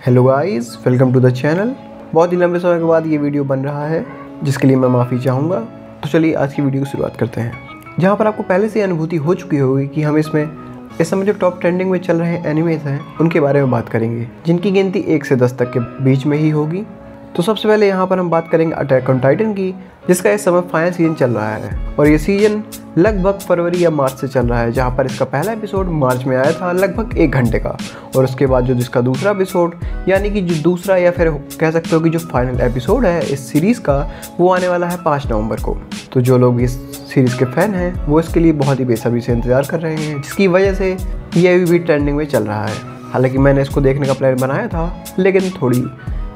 Hello guys, welcome to the channel. बहुत ही लंबे समय के बाद ये वीडियो बन रहा है, जिसके लिए मैं माफ़ी चाहूँगा। तो चलिए आज की वीडियो की शुरुआत करते हैं, जहाँ पर आपको पहले से अनुभूति हो चुकी होगी कि हम इसमें इस समय जो टॉप ट्रेंडिंग में चल रहे एनिमेज हैं उनके बारे में बात करेंगे, जिनकी गिनती 1 से 10 तक के बीच में ही होगी। तो सबसे पहले यहाँ पर हम बात करेंगे अटैक ऑन टाइटन की, जिसका इस समय फाइनल सीजन चल रहा है और ये सीजन लगभग फरवरी या मार्च से चल रहा है, जहाँ पर इसका पहला एपिसोड मार्च में आया था लगभग 1 घंटे का, और उसके बाद जो जिसका दूसरा एपिसोड यानी कि जो दूसरा या फिर कह सकते हो कि जो फाइनल एपिसोड है इस सीरीज़ का, वो आने वाला है 5 नवंबर को। तो जो लोग इस सीरीज़ के फ़ैन हैं वो इसके लिए बहुत ही बेसब्री से इंतज़ार कर रहे हैं, जिसकी वजह से ये अभी भी ट्रेंडिंग में चल रहा है। हालांकि मैंने इसको देखने का प्लान बनाया था, लेकिन थोड़ी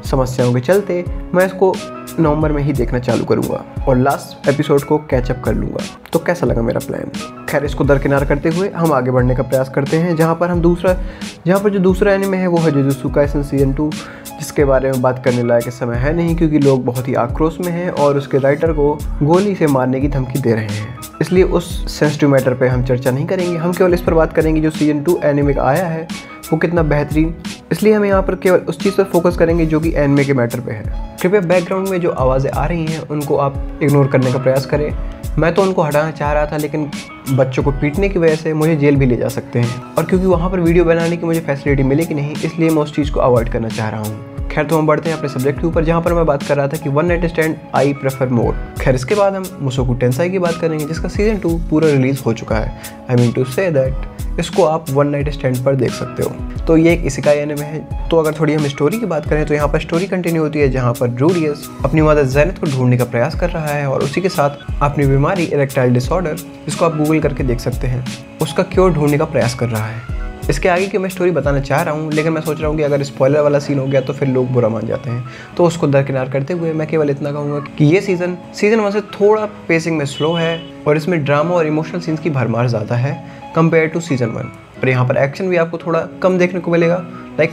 समस्याओं के चलते मैं इसको नवंबर में ही देखना चालू करूंगा और लास्ट एपिसोड को कैचअप कर लूँगा। तो कैसा लगा मेरा प्लान? खैर, इसको दरकिनार करते हुए हम आगे बढ़ने का प्रयास करते हैं, जहाँ पर जो दूसरा एनिमे है वो है जुजुत्सु काइसेन सीजन 2, जिसके बारे में बात करने लायक इस समय है नहीं, क्योंकि लोग बहुत ही आक्रोश में हैं और उसके राइटर को गोली से मारने की धमकी दे रहे हैं। इसलिए उस सेंसिटिव मैटर पे हम चर्चा नहीं करेंगे। हम केवल इस पर बात करेंगे जो सीजन 2 एनिमे का आया है वो कितना बेहतरीन, इसलिए हम यहाँ पर केवल उस चीज़ पर फोकस करेंगे जो कि एनिमे के मैटर पे है। कृपया बैकग्राउंड में जो आवाज़ें आ रही हैं उनको आप इग्नोर करने का प्रयास करें। मैं तो उनको हटाना चाह रहा था, लेकिन बच्चों को पीटने की वजह से मुझे जेल भी ले जा सकते हैं, और क्योंकि वहाँ पर वीडियो बनाने की मुझे फैसिलिटी मिलेगी नहीं, इसलिए मैं उस चीज़ को अवॉइड करना चाह रहा हूँ। खैर, तो हम बढ़ते हैं अपने सब्जेक्ट के ऊपर, जहाँ पर मैं बात कर रहा था कि one night stand I prefer more. खैर, इसके बाद हम मुसोकु टेंसाई की बात करेंगे, जिसका सीजन 2 पूरा रिलीज़ हो चुका है। I mean to say that इसको आप वन नाइट स्टैंड पर देख सकते हो। तो ये एक इसिकाई एनिमे है। तो अगर थोड़ी हम स्टोरी की बात करें तो यहाँ पर स्टोरी कंटिन्यू होती है, जहाँ पर रूडियस अपनी मदर जेनिथ को ढूंढने का प्रयास कर रहा है और उसी के साथ अपनी बीमारी इरेक्टाइल डिसऑर्डर, जिसको आप गूगल करके देख सकते हैं, उसका क्योर ढूंढने का प्रयास कर रहा है। इसके आगे की मैं स्टोरी बताना चाह रहा हूँ, लेकिन मैं सोच रहा हूँ कि अगर स्पॉइलर वाला सीन हो गया तो फिर लोग बुरा मान जाते हैं, तो उसको दरकिनार करते हुए मैं केवल इतना कहूँगा कि ये सीज़न 1 से थोड़ा पेसिंग में स्लो है और इसमें ड्रामा और इमोशनल सीन्स की भरमार ज़्यादा है कंपेयर टू सीजन 1। पर यहाँ पर एक्शन भी आपको थोड़ा कम देखने को मिलेगा,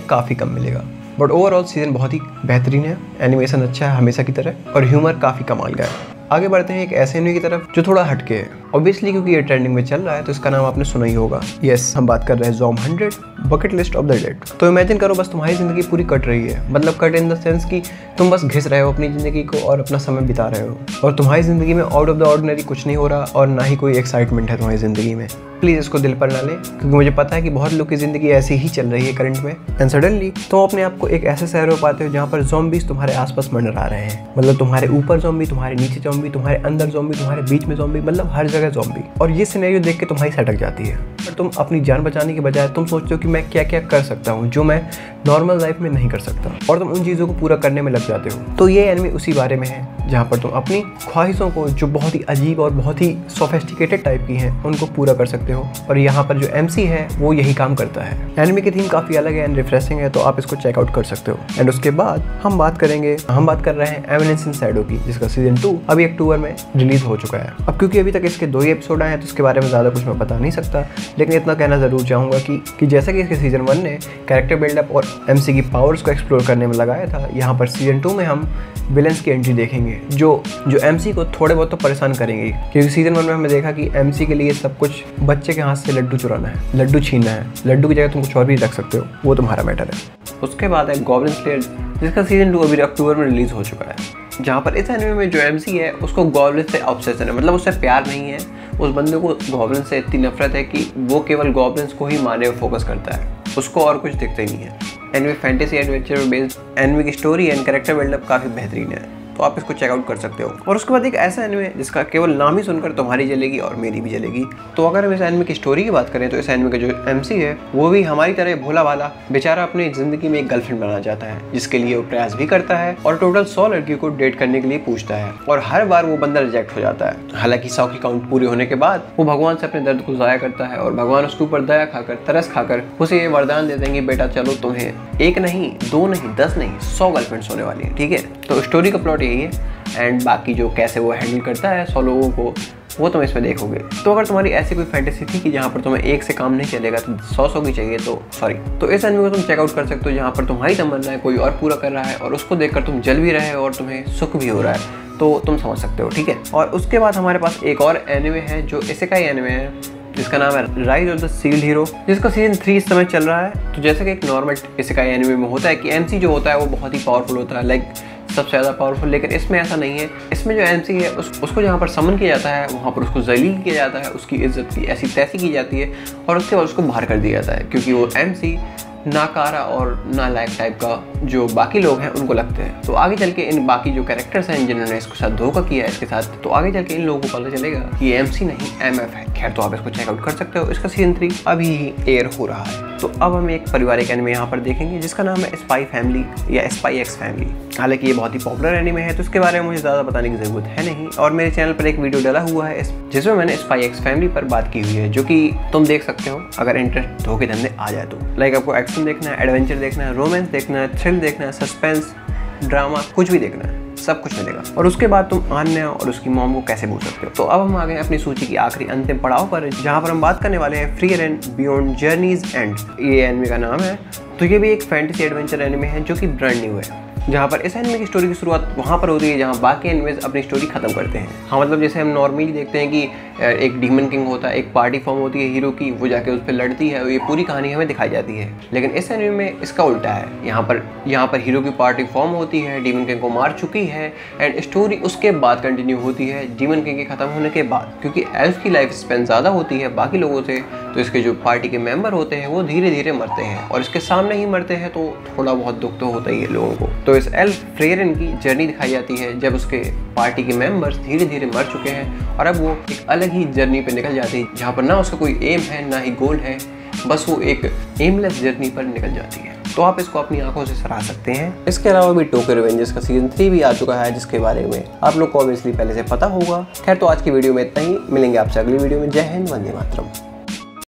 काफ़ी कम मिलेगा। बट ओवरऑल सीज़न बहुत ही बेहतरीन है, एनिमेशन अच्छा है हमेशा की तरह, और ह्यूमर काफ़ी कमाल का है। आगे बढ़ते हैं एक ऐसे एनिमे की तरफ जो थोड़ा हटके है। ऑब्वियसली क्योंकि ये ट्रेंडिंग में चल रहा है तो इसका नाम आपने सुना ही होगा। यस, हम बात कर रहे हैं ज़ॉम्ब 100 bucket list of the dead. तो इमेजिन करो बस तुम्हारी ज़िंदगी पूरी कट रही है, मतलब कट इन द सेंस कि तुम बस घिस रहे हो अपनी ज़िंदगी को और अपना समय बिता रहे हो, और तुम्हारी ज़िंदगी में आउट ऑफ द ऑर्डिनरी कुछ नहीं हो रहा और ना ही कोई एक्साइटमेंट है तुम्हारी ज़िंदगी में। प्लीज़ इसको दिल पर ना लें, क्योंकि मुझे पता है कि बहुत लोग की ज़िंदगी ऐसी ही चल रही है करंट में, एंड सडनली तुम अपने आप को एक ऐसे शहर में पाते हो जहाँ पर ज़ॉम्बीज़ तुम्हारे आसपास मंडरा आ रहे हैं। मतलब तुम्हारे ऊपर ज़ॉम्बी, तुम्हारे नीचे ज़ॉम्बी, तुम्हारे अंदर ज़ॉम्बी, तुम्हारे बीच में ज़ॉम्बी, मतलब हर जगह ज़ॉम्बी। और ये सिनेरियो देख के तुम्हारी सटक जाती है, पर तुम अपनी जान बचाने के बजाय तुम सोचते हो कि मैं क्या क्या कर सकता हूँ जो मैं नॉर्मल लाइफ में नहीं कर सकता, और तुम उन चीज़ों को पूरा करने में लग जाते हो। तो ये एनिमे उसी बारे में है, जहाँ पर तुम अपनी ख्वाहिशों को, जो बहुत ही अजीब और बहुत ही सोफिस्टिकेटेड टाइप की हैं, उनको पूरा कर सकते हो। और यहाँ पर जो MC है वो यही काम करता है। एनिमे की थीम काफ़ी अलग है एंड रिफ्रेशिंग है, तो आप इसको चेकआउट कर सकते हो। एंड उसके बाद हम बात कर रहे हैं एविडेंस इन शैडो की, जिसका सीजन 2 अभी अक्टूबर में रिलीज हो चुका है। अब क्योंकि अभी तक इसके 2 ही एपिसोड आए हैं तो इसके बारे में ज़्यादा कुछ मैं बता नहीं सकता, लेकिन इतना कहना ज़रूर चाहूँगा कि जैसा कि इसके सीजन 1 ने कैरेक्टर बिल्डअप और MC की पावर्स को एक्सप्लोर करने में लगाया था, यहाँ पर सीजन 2 में हम विलेंस की एंट्री देखेंगे जो MC को थोड़े बहुत तो परेशान करेंगे, क्योंकि सीजन 1 में हमने देखा कि MC के लिए सब कुछ बच्चे के हाथ से लड्डू चुराना है, लड्डू छीनना है, लड्डू की जगह तुम कुछ और भी रख सकते हो, वो तुम्हारा मैटर है। उसके बाद है गॉब्लिन स्लेयर, जिसका सीजन 2 अभी अक्टूबर में रिलीज हो चुका है, जहाँ पर इस एनिमे में जो MC है उसको गॉब्लिन से ऑब्सेशन है, मतलब उससे प्यार नहीं है, उस बंदे को गॉब्लिन से इतनी नफरत है कि वो केवल गॉब्लिन्स को ही मारने में फोकस करता है, उसको और कुछ दिखता ही नहीं है। Anime fantasy adventure based anime की स्टोरी एंड कैरेक्टर बिल्डअप काफ़ी बेहतरीन है, तो आप इसको चेकआउट कर सकते हो। और उसके बाद एक ऐसा एनिमे जिसका केवल नाम ही सुनकर तुम्हारी जलेगी और मेरी भी जलेगी। तो अगर हम इस एनिमे की स्टोरी की बात करें तो इस एनिमे का जो MC है वो भी हमारी तरह भोला भाला बेचारा अपनी ज़िंदगी में एक गर्लफ्रेंड बनाना चाहता है, जिसके लिए वो प्रयास भी करता है और टोटल 100 लड़कियों को डेट करने के लिए पूछता है, और हर बार वो बंदा रिजेक्ट हो जाता है। हालांकि 100 की काउंट पूरी होने के बाद वो भगवान से अपने दर्द को ज़ाया करता है, और भगवान उसके ऊपर दया खाकर, तरस खाकर उसे ये वरदान दे देंगे, बेटा चलो तुम्हें 1 नहीं 2 नहीं 10 नहीं 100 गर्लफ्रेंड्स होने वाली है, ठीक है। तो स्टोरी का प्लॉट यही है, एंड बाकी जो कैसे वो हैंडल करता है 100 लोगों को वो तुम इसमें देखोगे। तो अगर तुम्हारी ऐसी कोई फैंटेसी थी कि जहाँ पर तुम्हें 1 से काम नहीं चलेगा तो 100 की चाहिए, तो सॉरी, तो इस एनिमे को तुम चेकआउट कर सकते हो, जहाँ पर तुम्हारी तमन्ना है कोई और पूरा कर रहा है और उसको देखकर तुम जल भी रहे हो और तुम्हें सुख भी हो रहा है, तो तुम समझ सकते हो, ठीक है। और उसके बाद हमारे पास एक और एनिमे है जो इसेकाई एनिमे है, जिसका नाम है rise of the shield hero, जिसका सीजन 3 इस समय चल रहा है। तो जैसे कि एक नॉर्मल इसेकाई एनिमे में होता है कि एमसी जो होता है वो बहुत ही पावरफुल होता है, लाइक सबसे ज़्यादा पावरफुल, लेकिन इसमें ऐसा नहीं है। इसमें जो एमसी है उसको जहाँ पर समन किया जाता है वहाँ पर उसको जलील किया जाता है, उसकी इज्जत की ऐसी तैसी की जाती है और उसके बाद उसको बाहर कर दिया जाता है, क्योंकि वो एमसी नाकारा और नालायक टाइप का जो बाकी लोग हैं उनको लगते हैं। तो आगे चल के इन बाकी जो कैरेक्टर्स हैं जिन्होंने इसके साथ धोखा किया है इसके साथ, तो आगे चल के इन लोगों को पता चलेगा कि ये एमसी नहीं एमएफ है। खैर, तो आप इसको चेकआउट कर सकते हो। इसका सीजन 3 अभी ही एयर हो रहा है। तो अब हम एक पारिवारिक एनिमे यहाँ पर देखेंगे जिसका नाम है स्पाई फैमिली या स्पाई एक्स फैमिली। हालांकि ये बहुत ही पॉपुलर एनिमे है तो इसके बारे में मुझे ज़्यादा बताने की ज़रूरत है नहीं, और मेरे चैनल पर एक वीडियो डाला हुआ है जिसमें मैंने स्पाई एक्स फैमिली पर बात की हुई है, जो कि तुम देख सकते हो अगर इंटरेस्ट धोखे धंधे आ जाए तो। लाइक आपको एक्शन देखना है, एडवेंचर देखना है, रोमांस देखना है, थ्रिल देखना है, सस्पेंस, ड्रामा, कुछ भी देखना है, सब कुछ मिलेगा। और उसके बाद तुम आन्या और उसकी मॉम को कैसे भूल सकते हो। तो अब हम आ गए अपनी सूची की आखिरी अंतिम पड़ाव पर, जहाँ पर हम बात करने वाले हैं free rein beyond journeys and. ये एनिमे का नाम है। तो ये भी एक फैंटेसी एडवेंचर एनिमे है जो कि ब्रांड न्यू है, जहाँ पर इस एनिमे की स्टोरी की शुरुआत वहाँ पर होती है जहाँ बाकी एनिमेज अपनी स्टोरी खत्म करते हैं। हाँ, मतलब जैसे हम नॉर्मली देखते हैं कि एक डीमन किंग होता है, एक पार्टी फॉर्म होती है हीरो की, वो जाके उस पर लड़ती है, ये पूरी कहानी हमें दिखाई जाती है। लेकिन इस एनिमे में इसका उल्टा है। यहाँ पर हीरो की पार्टी फॉर्म होती है, डीमन किंग को मार चुकी है, एंड स्टोरी उसके बाद कंटिन्यू होती है डीमन किंग के खत्म होने के बाद। क्योंकि एल्फ की लाइफ स्पेन ज़्यादा होती है बाकी लोगों से, तो इसके जो पार्टी के मेंबर होते हैं वो धीरे धीरे मरते हैं, और इसके सामने ही मरते हैं, तो थोड़ा बहुत दुख तो होता ही है लोगों को। तो इस एल्फ फ्रेरन की जर्नी दिखाई जाती है जब उसके पार्टी के मेंबर्स धीरे धीरे मर चुके हैं और अब वो एक अलग ही जर्नी पे निकल जाती है, जहाँ पर ना उसका कोई एम है ना ही गोल है, बस वो एक एमलेस जर्नी पर निकल जाती है। तो आप इसको अपनी आंखों से सराह सकते हैं। इसके अलावा भी टोक्यो रिवेंजर्स का सीजन 3 भी आ चुका है, जिसके बारे में आप लोग को ऑब्वियसली पहले से पता होगा। खैर, तो आज की वीडियो में इतना ही। मिलेंगे आपसे अगली वीडियो में। जय हिंद, वंदे मातरम।